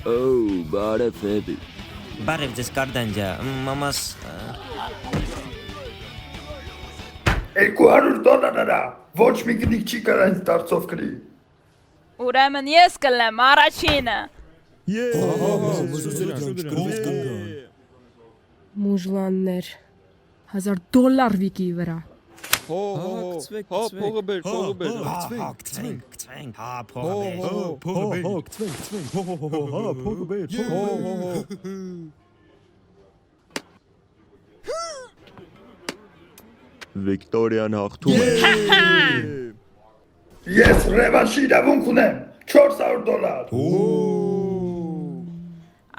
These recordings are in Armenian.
Oh, բարև Էբի։ Բարև ձեզ կարդանջա, մամաս 200 դոլարը ոչ մի գնիկ չի կարա ինձ դարձով կրի։ Ուրեմն ես կլեմ առաջինը։ Մուժլաններ $1000 վիկի վրա։ Փողը բեր։ կցվենք, փողը բեր։ Վիկտորիան հաղթում է։ Ես ռևանշի իրավունք ունեմ, $400։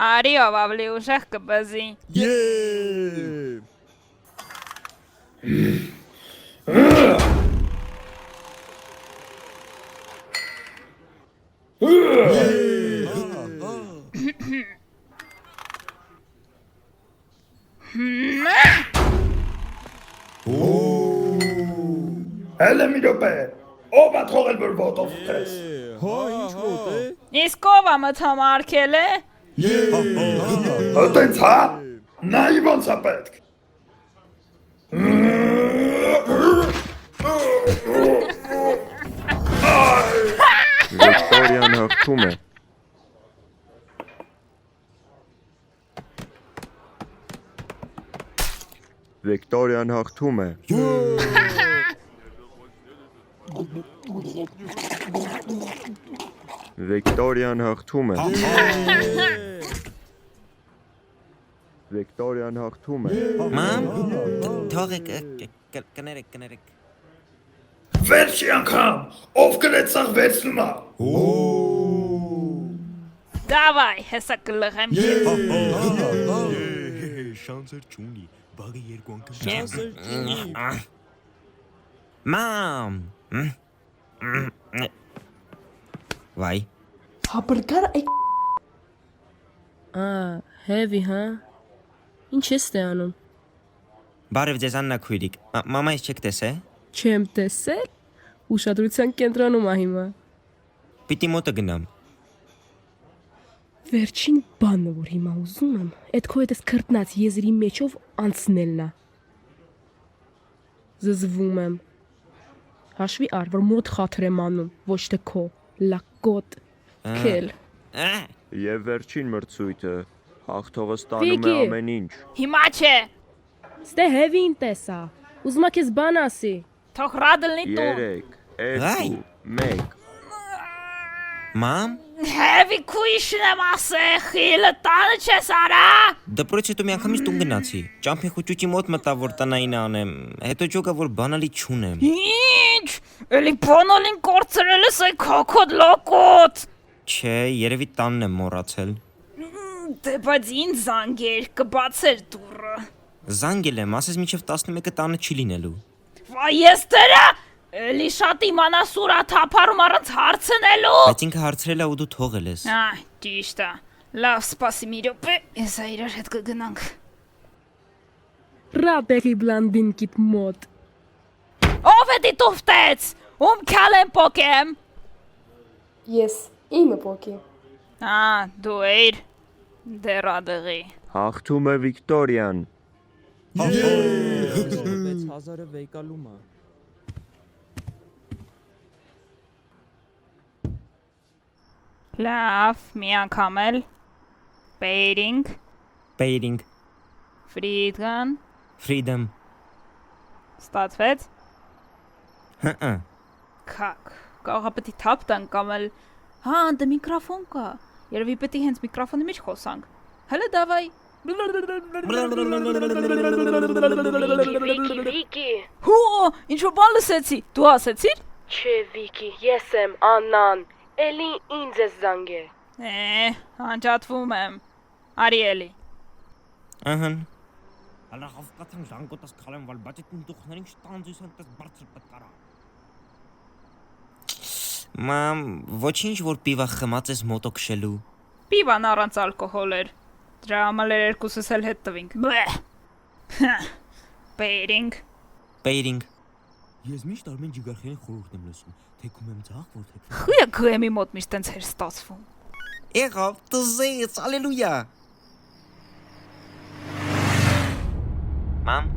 Արի ով ավելի ուժեղ կբզի։ Հələ մի րոպե, ով ա թողել որ ոտով ուտես։ Իսկ ով ա մթամարկել է։ Տենց հա, նայի ոնց ա պետք։ Վիկտորիան հաղթում է։ Վիկտորիան հաղթում է։ Վիկտորիան հաղթում է։ Վիկտորիան հաղթում է։ Մամ, թողեք, կներեք։ Վերջի անգամ, ով կրեց սաղ վերցնում ա։ Դավայ, հեսա կլղեմ քեզ։ Շանսեր չունի, բաղի երկու անգամ Մամ։ Վայ։ Հաբրգար այդ heavy, հա։ Ինչ ես անում։ Բարև ձեզ Աննա քույրիկ։ Մամայից չեք տեսե։ Չեմ տեսել։ Ուշադրության կենտրոնում ա հիմա։ Պիտի մոտը գնամ։ Վերջին բանը, որ հիմա ուզում եմ, այդ քո հետս քրտնած եզրի մեջով անցնելն է։ Զզվում եմ։ Հաշվի առ, որ մոտ խաթր եմ անում, ոչ թե քո, լակոտ, քել։ Եվ վերջին մրցույթը, հաղթողը ստանում է Վիկի։ ամեն ինչ։ Հիմա չէ։ Ստե heavy-ին տեսա։ Ուզում ա քեզ բան ասի։ Թող ռադլնի տուն։ 3, Այ։ 2, 1։ Մամ, Հևի քույշն եմ ասե, խիլը տանը չես արա։ դպրոց հետո մի անգամից տուն գնացի։ Ճամփի խուճուճի մոտ մտա որ տնային անեմ։ Հետո ջոգա որ բանալի չունեմ։ Ինչ, էլի բանալին կորցրել ես այ քոքոտ լոկոտ։ Չէ, երևի տանն եմ մոռացել։ Դե բայց ինձ զանգեր, կբացեր դուռը։ Զանգել եմ, ասես մինչև 11-ը տանը չի լինելու։ Վայ ես դրա, էլի շատ իմանաս ուրա թափարում առանց հարցնելու։ Բայց ինքը հարցրել է ու դու թողել ես։ Ճիշտ է։ Լավ, սպասի մի րոպե, ես իրար հետ կգնանք։ Ռաբերի բլանդինկիտ մոտ։ Ով է դիտուվտեց, ում քալեմ պոկեմ։ Ես իմը պոկի։ Դու էիր, դերադղի։ Հաղթում է Վիկտորիան։ 6000-ը վեկալում է։ Լավ, մի անգամ էլ։ Pairing, Pairing, Freedgun, freedom։ ստացվեց։ Հը։ Քակ, կարող է պետք է թափ տան կամ էլ դե միկրոֆոն կա։ Երևի պետք է հենց միկրոֆոնի մեջ խոսանք։ Հələ դավայ։ Վիկի, Հո, ինչ-որ բան լսեցի։ Դու ասեցիր։ չէ Վիկի, ես եմ Աննան, էլի ինձ ես զանգել։ Անջատվում եմ։ Արի էլի։ Ահն։ Ալա խավկացան ժանգոտած քալեմ վալ բաճետին դուխներին շտանձուսան տես բարձր պատկարա։ Մամ, ոչինչ որ պիվա խմած ես մոտո քշելու։ Պիվան առանց ալկոհոլ էր։ Դրա համար երկուսս էլ հետ տվինք։ Pairing, Pairing, Ես միշտ Արմեն Ջիգարխյանի խորհուրդն եմ լսում, թեքում եմ ձախ, որ թեքում։ Խույը գրեմի մոտ միշտ տենց էր ստացվում։ Եղավ, տզեց, ալելույա։ Մամ,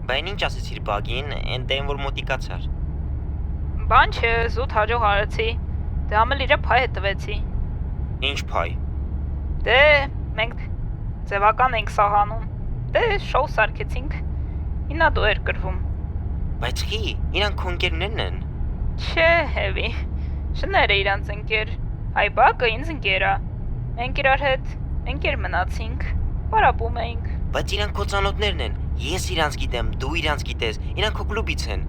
բայն ինչ ասեցիր բագին, ենտեն որ մոտիկացար։ Բան չէ, զուտ հաջող արեցի։ Դե ամել իրը փայ հետվեցի։ Ինչ փայ։ Դե մենք ձևական ենք սահանում։ Դե շոու սարքեցինք։ Ինա դու էր գրվում։ Բայց խի, իրանք քո ընկերներն են։ Չէ, հևի։ Շները իրանց ընկեր։ Այ բակը ինձ ընկերա։ Մենք իրար հետ ընկեր մնացինք։ Պարապում էինք։ Բայց իրանք քո ծանոթներն են։ Ես իրանց գիտեմ, դու իրանց գիտես։ Իրանք քո կլուբից են։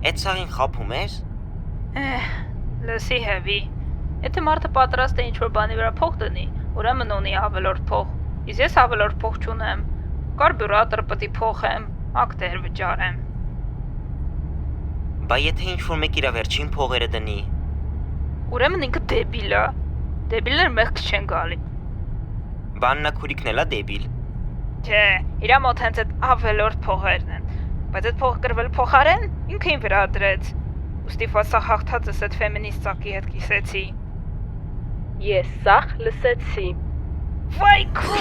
Այդ սաղին խափում ես։ Լսի հևի։ Եթե մարդը պատրաստ է ինչ-որ բանի վրա փող դնի, ուրեմն ունի ավելորդ փող։ Իսկ ես ավելորդ փող չունեմ։ Կարբյուրատոր պետք է փոխեմ, ակտեր վճարեմ։ Բա եթե ինչ-որ մեկ իրա վերջին փողերը դնի։ Ուրեմն ինքը դեբիլ է։ Դեբիլներ մեղք չեն գալի։ Բաննա քուրիկն էլա դեբիլ։ Չէ, իրա մոտ հենց այդ ավելորդ փողերն են։ Բայց այդ փողը գրվել փոխարեն ինքը ին վրա դրեց։ Ուստի ֆասա հաղթածս այդ ֆեմինիստ ծակի հետ կիսեցի։ Ես սաղ լսեցի։ Վայ քո